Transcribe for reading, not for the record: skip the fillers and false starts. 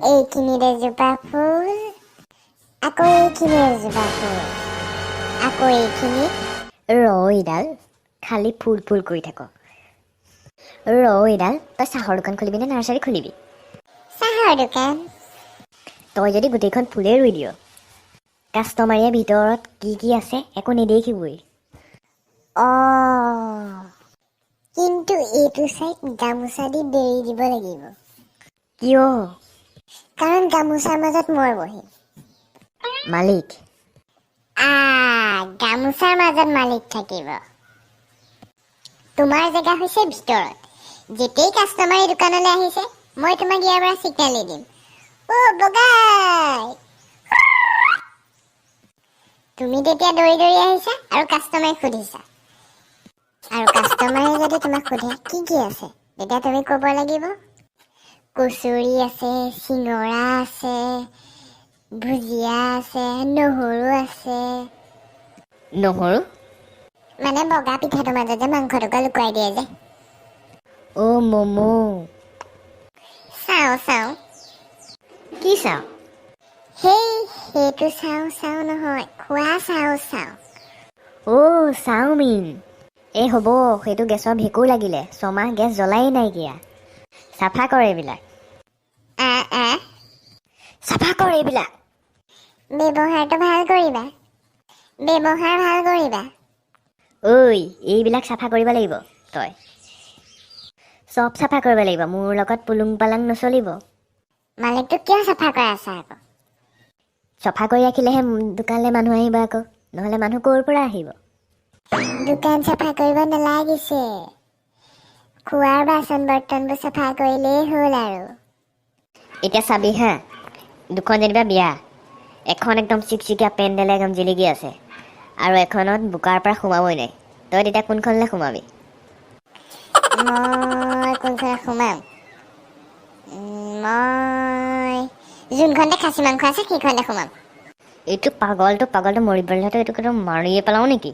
এইখিনিত এজোপা ফুল, আকৌ এইখিনি এজোপা ফুল, আকৌ এইখিনিত এইডাল খালি ফুল ফুল কৰি থাক। এইডাল তই চাহৰ দোকান খুলিবি নে নাৰ্চাৰী খুলিবি? চাহৰ দোকান। তই যদি গোটেইখন ফুলেই ৰুই দিয়, কাষ্টমাৰীয়ে ভিতৰত কি কি আছে একো নেদেখিবই। কিন্তু এইটো চাইড গামোচা দি বেৰি দিব লাগিব, কিয়? কাৰণ গামোচাৰ মাজত মই বহিম। মালিক? গামোচাৰ মাজত মালিক থাকিব। তোমাৰ জেগা হৈছে ভিতৰত। যেতিয়াই কাষ্টমাৰ এই দোকানলৈ আহিছে, মই তোমাক ইয়াৰ পৰা চিগনেল দি দিম, বগাই। তুমি তেতিয়া দৌৰি দৌৰি আহিছা আৰু কাষ্টমাৰক সুধিছা, আৰু কাষ্টমাৰে যদি তোমাক সোধে কি কি আছে, তেতিয়া তুমি ক'ব লাগিব কচুৰি আছে, চিঙৰা আছে, ভুজিয়া আছে, নহৰু আছে। নহৰু? মানে বগা পিঠাটোৰ মাজত যে মাংস টুকুৰা লুকুৱাই দিয়ে যে। মমো। চাওঁ। কি চাওঁ? সেইটো চাওঁ নহয়, খোৱা চাওঁ। চাওমিন। হ'ব, সেইটো গেছৰ ভেঁকুৰ লাগিলে, 6 মাহ গেছ জ্বলাই নাইকিয়া। চাফা কৰ এইবিলাক। চাফা কৰ এইবিলাক। ব্যৱহাৰ ভাল কৰিবা। এইবিলাক চাফা কৰিব লাগিব তই। চব চাফা কৰিব লাগিব, মোৰ লগত পুলুং পালাং নচলিব। মালিকটোক কিয় চাফা কৰা আছা আকৌ? চাফা কৰি ৰাখিলেহে দোকানলৈ মানুহ আহিব আকৌ, নহ'লে মানুহ ক'ৰ পৰা আহিব? দোকান চাফা কৰিব নালাগিছে, খোৱাৰ বাচন বৰ্তনবোৰ চাফা কৰিলেই হ'ল আৰু। এতিয়া চাবি হা, দুখন যেনিবা বিয়া, এখন একদম চিকচিকীয়া পেণ্ডেলে একদম জিলিকি আছে, আৰু এখনত বোকাৰ পৰা সোমাবই নাই। তই তেতিয়া কোনখনলৈ সোমাবি? মই কোনখনত সোমাম? মই যোনখনতে খাচী মাংস আছে সেইখনতে সোমাম। এইটো পাগলটো মৰিবলৈ এইটো মাৰিয়ে পেলাও নেকি?